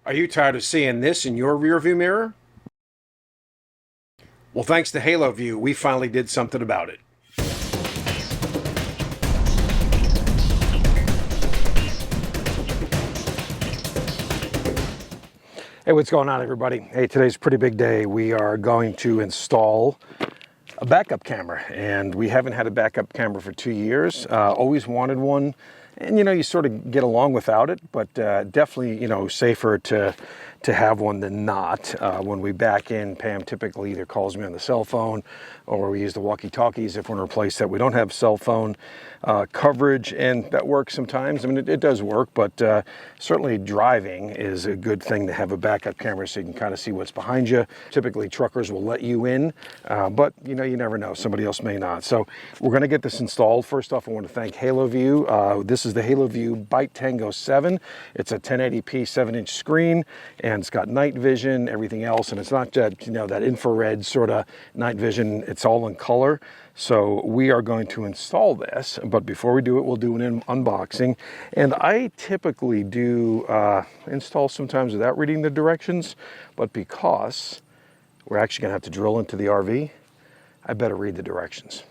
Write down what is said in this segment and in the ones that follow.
Are you tired of seeing this in your rearview mirror? Well, thanks to Halo View, we finally did something about it. Hey, what's going on, everybody? Hey, today's a pretty big day. We are going to install a backup camera, and we haven't had a backup camera for 2 years. Always wanted one, and you sort of get along without it, but definitely safer to have one than not. When we back in, Pam typically either calls me on the cell phone or we use the walkie-talkies if we're in a place that we don't have cell phone coverage, and that works sometimes. I mean, it does work, but certainly driving is a good thing to have a backup camera so you can kind of see what's behind you. Typically truckers will let you in, but you never know, somebody else may not. So we're going to get this installed. First off, I want to thank Halo View. This is the Halo View Byte Tango 7. It's a 1080p 7-inch screen, and it's got night vision, everything else, and it's not that that infrared sort of night vision. It's all in color. So we are going to install this, but before we do it, we'll do an unboxing. And I typically do install sometimes without reading the directions, but because we're actually going to have to drill into the RV, I better read the directions.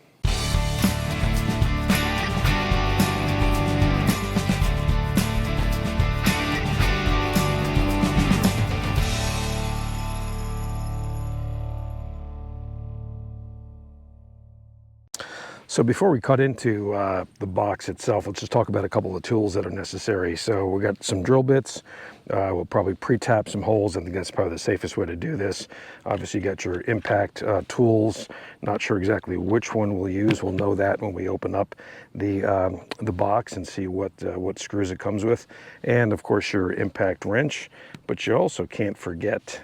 So before we cut into the box itself, let's just talk about a couple of tools that are necessary. So we got some drill bits. We'll probably pre-tap some holes. I think that's probably the safest way to do this. Obviously, you got your impact tools. Not sure exactly which one we'll use. We'll know that when we open up the box and see what screws it comes with. And of course, your impact wrench. But you also can't forget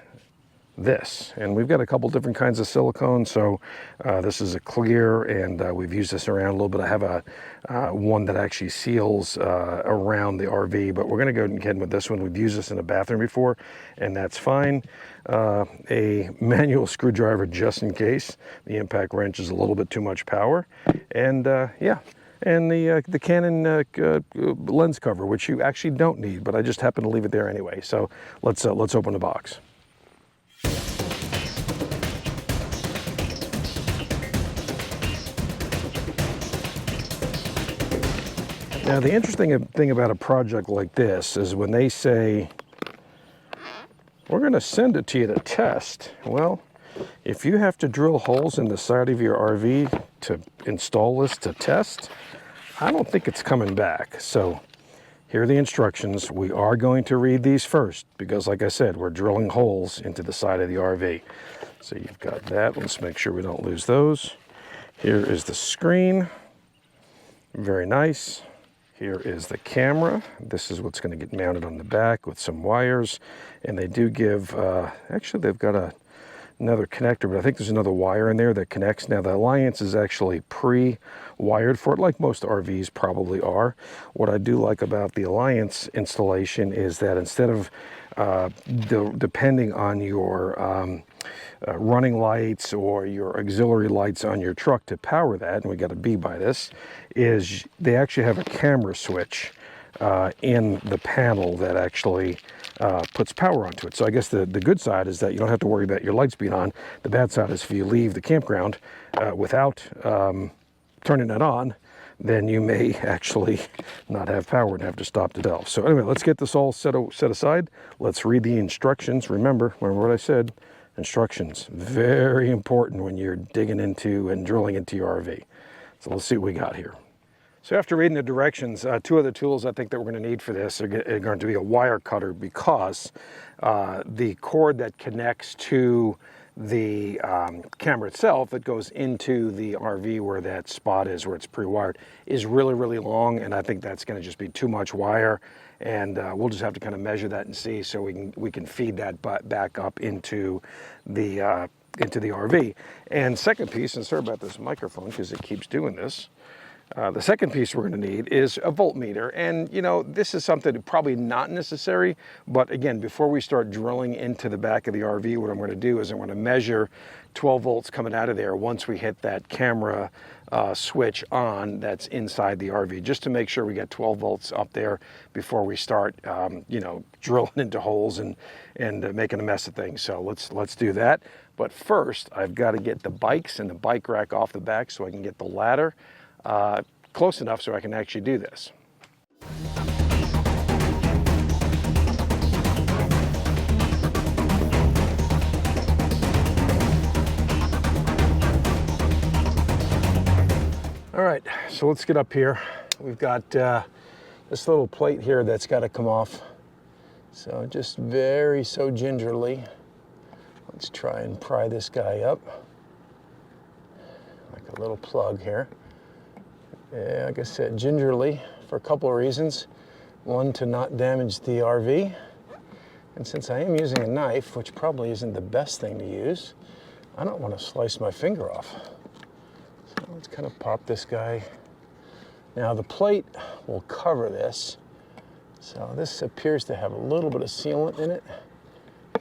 this, and we've got a couple different kinds of silicone. So this is a clear, and we've used this around a little bit. I have a one that actually seals around the RV, but we're going to go ahead with this one. We've used this in a bathroom before, and that's fine. A manual screwdriver just in case. The impact wrench is a little bit too much power, and yeah. And the Canon lens cover, which you actually don't need, but I just happen to leave it there anyway. So let's open the box. Now, the interesting thing about a project like this is when they say, we're going to send it to you to test. Well, if you have to drill holes in the side of your RV to install this to test, I don't think it's coming back. So here are the instructions. We are going to read these first because, like I said, we're drilling holes into the side of the RV. So you've got that. Let's make sure we don't lose those. Here is the screen. Very nice. Here is the camera. This is what's going to get mounted on the back with some wires. And they do give, actually they've got another connector, but I think there's another wire in there that connects. Now the Alliance is actually pre-wired for it, like most RVs probably are. What I do like about the Alliance installation is that instead of depending on your running lights or your auxiliary lights on your truck to power that, and we got a B by this, is they actually have a camera switch in the panel that actually puts power onto it. So I guess the good side is that you don't have to worry about your lights being on. The bad side is if you leave the campground without turning it on, then you may actually not have power and have to stop to delve. So anyway, let's get this all set aside. Let's read the instructions. Remember what I said. Instructions, very important when you're digging into and drilling into your RV. So let's see what we got here. So after reading the directions, two other tools I think that we're going to need for this are going to be a wire cutter, because the cord that connects to the camera itself that goes into the RV where that spot is, where it's pre-wired, is really, really long, and I think that's going to just be too much wire, and we'll just have to kind of measure that and see, so we can feed that back up into the RV. And second piece, and sorry about this microphone because it keeps doing this, The second piece we're going to need is a voltmeter, and you know, this is something probably not necessary, but again, before we start drilling into the back of the RV, what I'm going to do is I'm going to measure 12 volts coming out of there once we hit that camera switch on that's inside the RV, just to make sure we get 12 volts up there before we start, you know, drilling into holes and making a mess of things. So let's do that. But first, I've got to get the bikes and the bike rack off the back so I can get the ladder close enough so I can actually do this. All right, so let's get up here. We've got this little plate here that's got to come off. So just so gingerly, let's try and pry this guy up. Like a little plug here. Yeah, like I said, gingerly for a couple of reasons. One, to not damage the RV. And since I am using a knife, which probably isn't the best thing to use, I don't want to slice my finger off. So let's kind of pop this guy. Now the plate will cover this. So this appears to have a little bit of sealant in it.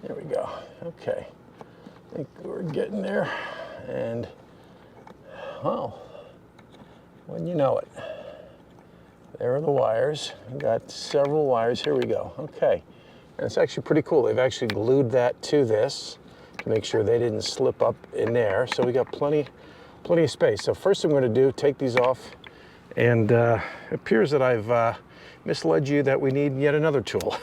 There we go. Okay. I think we're getting there. And, well, when you know it. There are the wires. We've got several wires. Here we go. Okay. And it's actually pretty cool. They've actually glued that to this to make sure they didn't slip up in there. So we got plenty of space. So first thing I'm going to do, take these off. And it appears that I've misled you that we need yet another tool.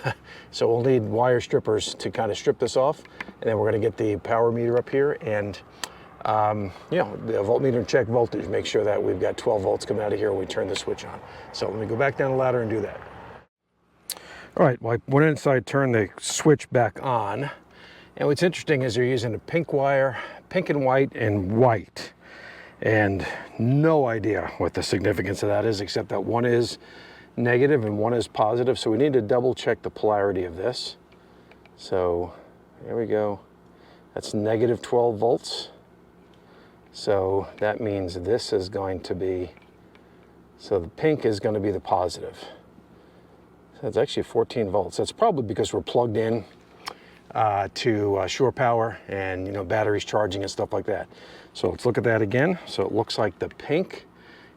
So we'll need wire strippers to kind of strip this off. And then we're going to get the power meter up here and you know, the voltmeter and check voltage, make sure that we've got 12 volts coming out of here when we turn the switch on. So let me go back down the ladder and do that. All right, well, I went inside, turned the switch back on. And what's interesting is they're using a pink wire, pink and white. And no idea what the significance of that is, except that one is negative and one is positive. So we need to double check the polarity of this. So there we go. That's negative 12 volts. So that means this is going to be, so the pink is going to be the positive. So it's actually 14 volts. That's probably because we're plugged in to shore power and, you know, batteries charging and stuff like that. So let's look at that again. So it looks like the pink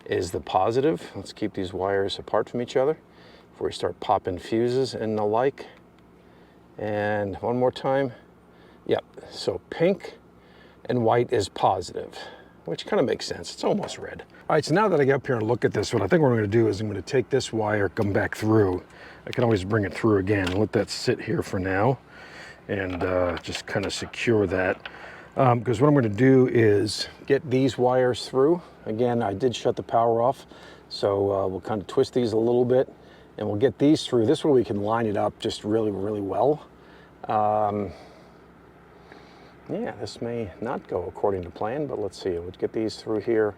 is the positive. Let's keep these wires apart from each other before we start popping fuses and the like. And one more time. Yep, so pink and white is positive, which kind of makes sense. It's almost red. All right, so now that I get up here and look at this, what I think what I'm going to do is I'm going to take this wire, come back through. I can always bring it through again and let that sit here for now and just kind of secure that. Because what I'm going to do is get these wires through. Again, I did shut the power off, so we'll kind of twist these a little bit and we'll get these through. This way we can line it up just really, really well. Yeah, this may not go according to plan, but let's see. We'll get these through here,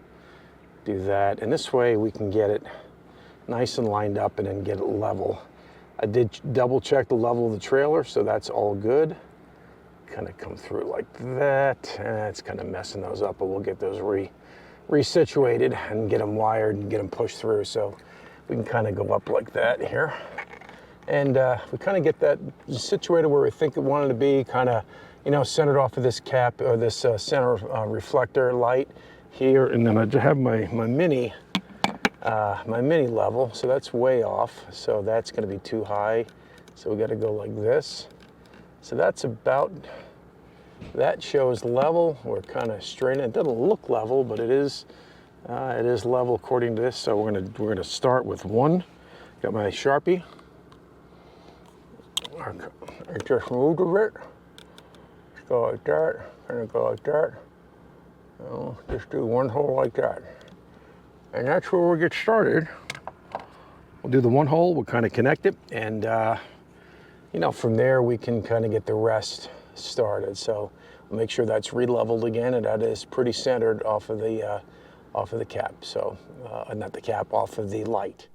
do that. And this way we can get it nice and lined up and then get it level. I did double check the level of the trailer, so that's all good. Kind of come through like that. It's kind of messing those up, but we'll get those resituated and get them wired and get them pushed through. So we can kind of go up like that here. And we kind of get that situated where we think it wanted to be, kind of, you know, centered off of this cap or this center reflector light here. And then I have my mini level, so that's way off. So that's going to be too high. So we got to go like this. So that's about, that shows level. We're kind of straightening. It doesn't look level, but it is level according to this. So we're gonna start with one. Got my Sharpie. I just moved a bit. Go like that, and go like that. So just do one hole like that. And that's where we'll get started. We'll do the one hole, we'll kind of connect it, and you know, from there we can kind of get the rest started. So we'll make sure that's re-leveled again, and that is pretty centered off of the cap. So not the cap, off of the light.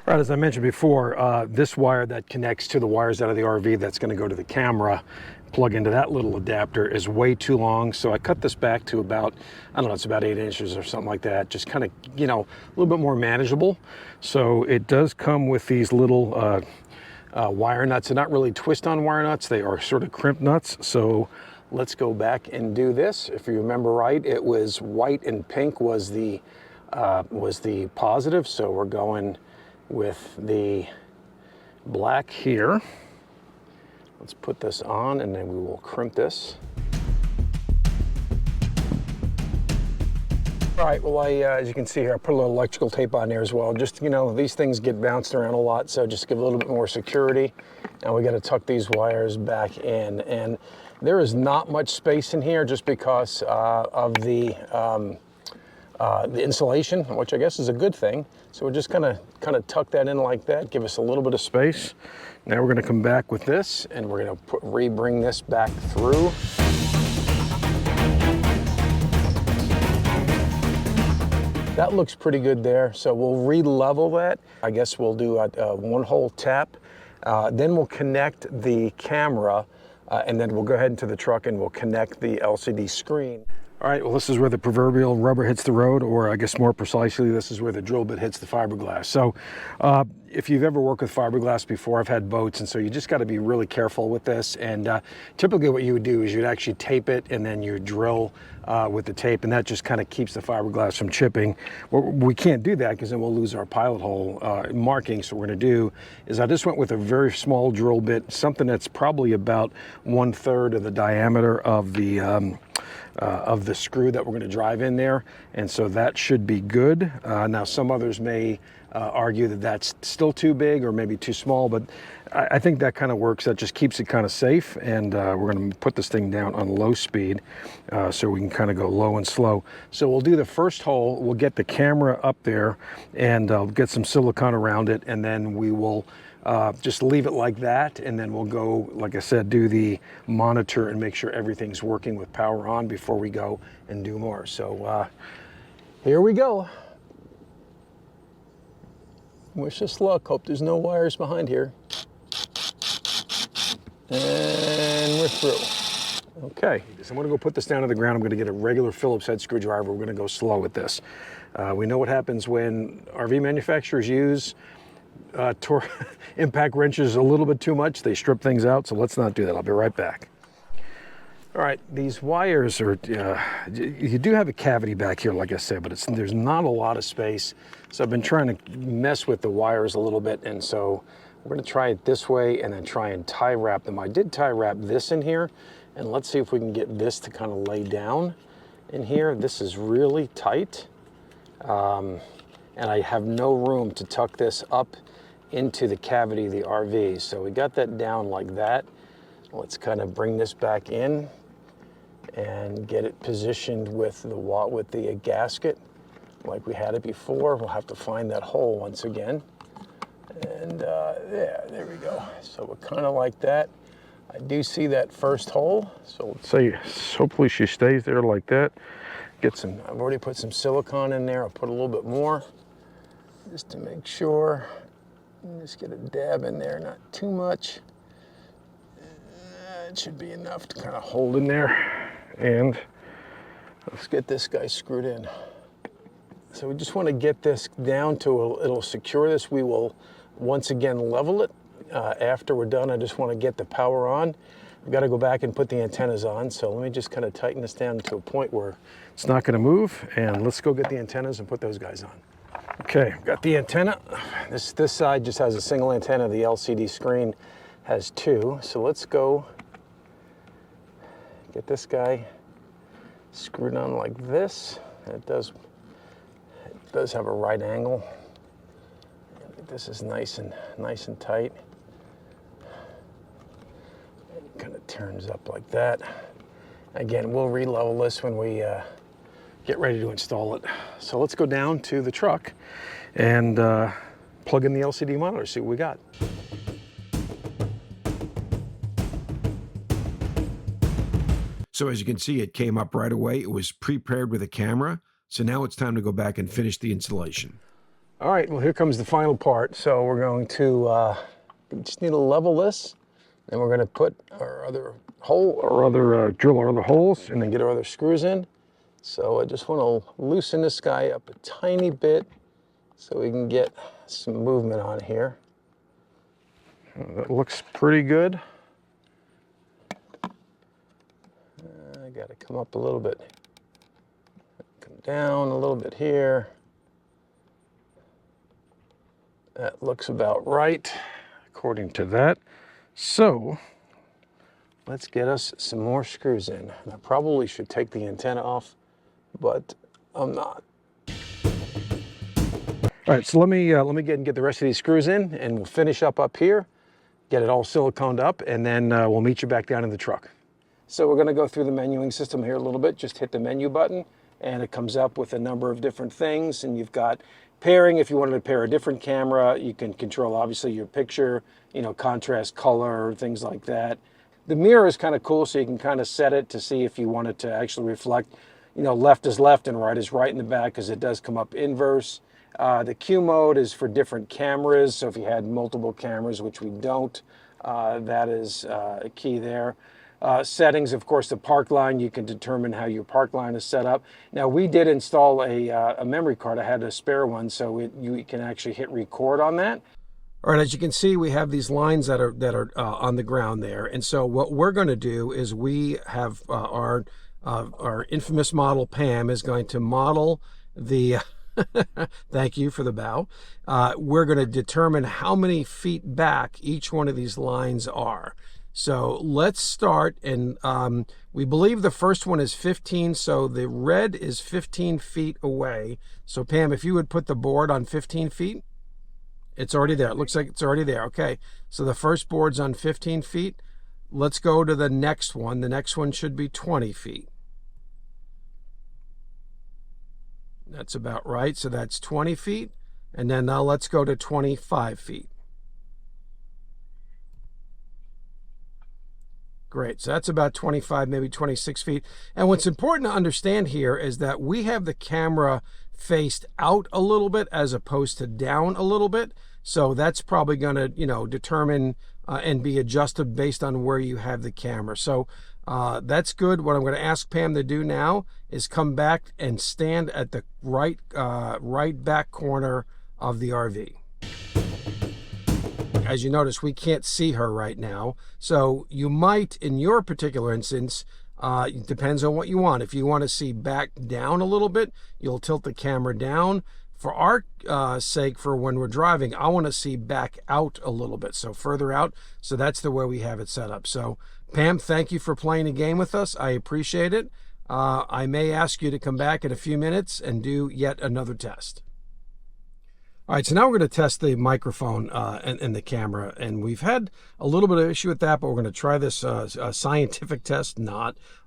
Right, as I mentioned before, this wire that connects to the wires out of the RV that's going to go to the camera, plug into that little adapter, is way too long. So I cut this back to about, I don't know, it's about 8 inches or something like that. Just kind of, you know, a little bit more manageable. So it does come with these little wire nuts. They're not really twist-on wire nuts. They are sort of crimp nuts. So let's go back and do this. If you remember right, it was white and pink was the positive. So we're going with the black here. Let's put this on and then we will crimp this. All right, well, as you can see here, I put a little electrical tape on there as well. Just, you know, these things get bounced around a lot, so just give a little bit more security. Now we got to tuck these wires back in. And there is not much space in here just because of the insulation, which I guess is a good thing. So we're just kind of tuck that in like that, give us a little bit of space. Now we're going to come back with this and we're going to re-bring this back through. That looks pretty good there. So we'll re-level that. I guess we'll do a one-hole tap. Then we'll connect the camera and then we'll go ahead into the truck and we'll connect the LCD screen. All right, well, this is where the proverbial rubber hits the road, or I guess more precisely, this is where the drill bit hits the fiberglass. So if you've ever worked with fiberglass before, I've had boats, and so you just got to be really careful with this. And typically what you would do is you'd actually tape it and then you drill with the tape, and that just kind of keeps the fiberglass from chipping. Well, we can't do that because then we'll lose our pilot hole marking. So what we're going to do is I just went with a very small drill bit, something that's probably about 1/3 of the diameter of the screw that we're going to drive in there, and so that should be good. Now some others may argue that that's still too big or maybe too small, but I think that kind of works. That just keeps it kind of safe, and we're going to put this thing down on low speed so we can kind of go low and slow. So we'll do the first hole, we'll get the camera up there and get some silicone around it, and then we will just leave it like that, and then we'll go, like I said, do the monitor and make sure everything's working with power on before we go and do more. So here we go. Wish us luck. Hope there's no wires behind here. And we're through. Okay, so I'm going to go put this down to the ground. I'm going to get a regular Phillips head screwdriver. We're going to go slow with this. We know what happens when RV manufacturers use impact wrenches a little bit too much. They strip things out, so let's not do that. I'll be right back. All right, these wires are, you do have a cavity back here, like I said, but there's not a lot of space. So I've been trying to mess with the wires a little bit, and so we're going to try it this way and then try and tie wrap them. I did tie wrap this in here, and let's see if we can get this to kind of lay down in here. This is really tight, and I have no room to tuck this up into the cavity of the RV. So we got that down like that. Let's kind of bring this back in and get it positioned with the gasket like we had it before. We'll have to find that hole once again. And yeah, there we go. So we're kind of like that. I do see that first hole. So let's say hopefully she stays there like that. Get some, I've already put some silicone in there. I'll put a little bit more just to make sure. Just get a dab in there, not too much. It should be enough to kind of hold in there. And let's get this guy screwed in. So we just want to get this down to, it'll secure this. We will once again level it. After we're done, I just want to get the power on. I've got to go back and put the antennas on. So let me just kind of tighten this down to a point where it's not going to move. And let's go get the antennas and put those guys on. Okay, got the antenna. This side just has a single antenna. The LCD screen has two. So let's go get this guy screwed on like this. It does have a right angle. This is nice and tight. It kind of turns up like that. Again, we'll re-level this when we get ready to install it. So let's go down to the truck and plug in the LCD monitor, see what we got. So as you can see, it came up right away. It was prepared with a camera. So now it's time to go back and finish the installation. All right, well, here comes the final part. So we're going to just need to level this, and we're going to put our other hole, or other drill our other holes, and then get our other screws in. So I just want to loosen this guy up a tiny bit so we can get some movement on here. That looks pretty good. I got to come up a little bit, come down a little bit here. That looks about right, according to that. So let's get us some more screws in. And I probably should take the antenna off, but I'm not. All right, so let me get the rest of these screws in, and we'll finish up here, get it all siliconed up, and then we'll meet you back down in the truck. So we're going to go through the menuing system here a little bit. Just hit the menu button, and it comes up with a number of different things. And you've got pairing. If you wanted to pair a different camera, you can control obviously your picture, contrast, color, things like that. The mirror is kind of cool, so you can kind of set it to see if you want it to actually reflect, left is left and right is right in the back, because it does come up inverse. The Q mode is for different cameras, so if you had multiple cameras, which we don't, that is a key there. Settings, of course, the park line, you can determine how your park line is set up. Now, we did install a memory card. I had a spare one, so you can actually hit record on that. All right, as you can see, we have these lines that are on the ground there. And so what we're going to do is we have our infamous model, Pam, is going to model the... Thank you for the bow. We're going to determine how many feet back each one of these lines are. So let's start, and we believe the first one is 15, so the red is 15 feet away. So Pam, if you would put the board on 15 feet, it's already there. It looks like it's already there. Okay, so the first board's on 15 feet. Let's go to the next one. The next one should be 20 feet. That's about right. So that's 20 feet. And then now let's go to 25 feet. Great. So that's about 25, maybe 26 feet. And what's important to understand here is that we have the camera faced out a little bit as opposed to down a little bit. So that's probably going to, determine and be adjusted based on where you have the camera. So that's good. What I'm going to ask Pam to do now is come back and stand at the right back corner of the RV. As you notice, we can't see her right now. So you might, in your particular instance, it depends on what you want. If you want to see back down a little bit, you'll tilt the camera down. For our sake, for when we're driving, I want to see back out a little bit, so further out. So that's the way we have it set up. So Pam, thank you for playing a game with us. I appreciate it. I may ask you to come back in a few minutes and do yet another test. All right, so now we're going to test the microphone and the camera, and we've had a little bit of issue with that, but we're going to try this scientific test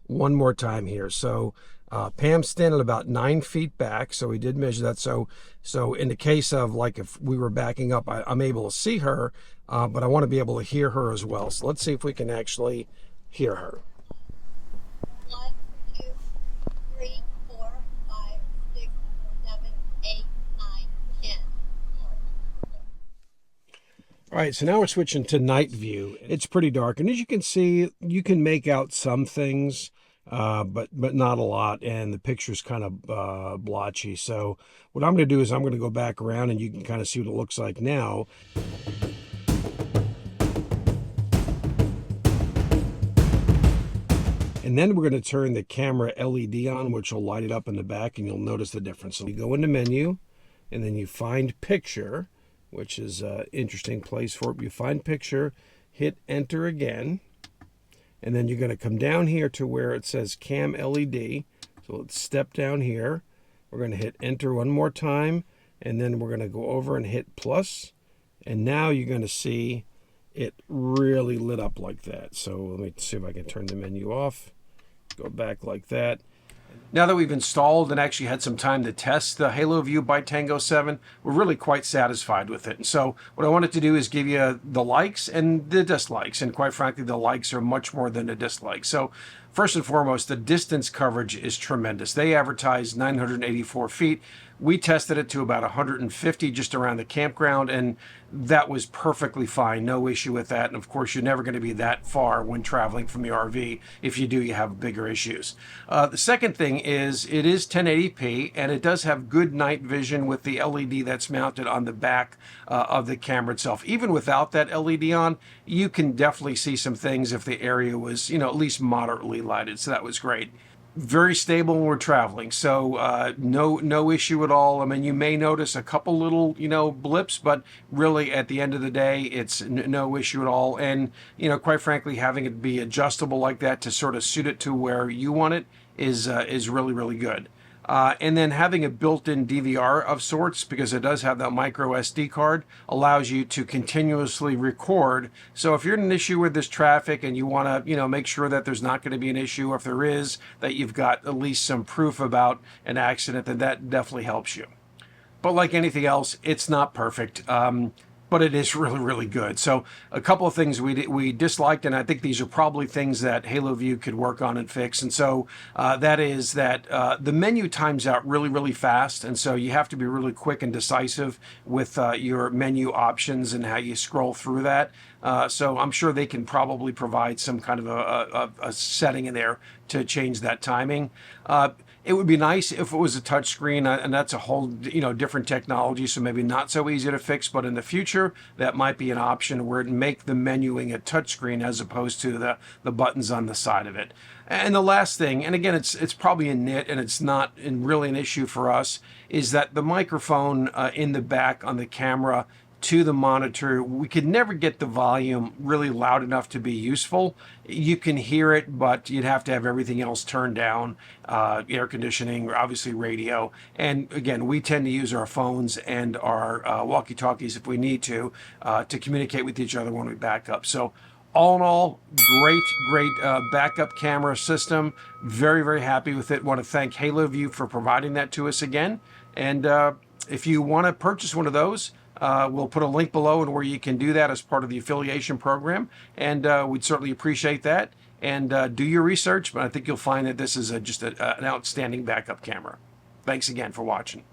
one more time here. So Pam's standing about 9 feet back, so we did measure that. So in the case of like if we were backing up, I'm able to see her, but I want to be able to hear her as well. So let's see if we can actually hear her. 1, 2, 3, 4, 5, 6, 7, 8, 9, 10. All right, so now we're switching to night view. It's pretty dark, and as you can see, you can make out some things, but not a lot, and the picture's kind of blotchy. So what I'm going to do is I'm going to go back around, and you can kind of see what it looks like now. And then we're going to turn the camera LED on, which will light it up in the back, and you'll notice the difference. So you go into menu, and then you find picture, which is an interesting place for it. You find picture, hit enter again, and then you're going to come down here to where it says cam LED. So let's step down here. We're going to hit enter one more time, and then we're going to go over and hit plus, and now you're going to see it really lit up like that. So let me see if I can turn the menu off, go back like that. Now that we've installed and actually had some time to test the HaloView by Tango 7, we're really quite satisfied with it. And so what I wanted to do is give you the likes and the dislikes. And quite frankly, the likes are much more than the dislikes. So first and foremost, the distance coverage is tremendous. They advertise 984 feet. We tested it to about 150 just around the campground, and that was perfectly fine. No issue with that. And of course, you're never going to be that far when traveling from the RV. If you do, you have bigger issues. The second thing is it is 1080p, and it does have good night vision with the LED that's mounted on the back of the camera itself. Even without that LED on, you can definitely see some things if the area was, at least moderately lighted. So that was great. Very stable when we're traveling, so no issue at all. I mean, you may notice a couple little blips, but really at the end of the day, it's no issue at all. And quite frankly, having it be adjustable like that to sort of suit it to where you want it is really good. And then having a built-in DVR of sorts, because it does have that micro SD card, allows you to continuously record. So if you're in an issue with this traffic and you want to, make sure that there's not going to be an issue, or if there is, that you've got at least some proof about an accident, then that definitely helps you. But like anything else, it's not perfect. But it is really good. So a couple of things we disliked, and I think these are probably things that HaloView could work on and fix. And so that is that the menu times out really fast, and so you have to be really quick and decisive with your menu options and how you scroll through that. So I'm sure they can probably provide some kind of a setting in there to change that timing. It would be nice if it was a touch screen, and that's a whole different technology, so maybe not so easy to fix, but in the future that might be an option where it make the menuing a touch screen as opposed to the buttons on the side of it. And the last thing, and again it's probably a nit and it's not really an issue for us, is that the microphone in the back on the camera to the monitor, we could never get the volume really loud enough to be useful. You can hear it, but you'd have to have everything else turned down, air conditioning, obviously radio. And again, we tend to use our phones and our walkie-talkies if we need to communicate with each other when we back up. So all in all, great backup camera system. Very happy with it. Want to thank HaloView for providing that to us again. And if you want to purchase one of those, we'll put a link below and where you can do that as part of the affiliation program, and we'd certainly appreciate that. And do your research, but I think you'll find that this is just an outstanding backup camera. Thanks again for watching.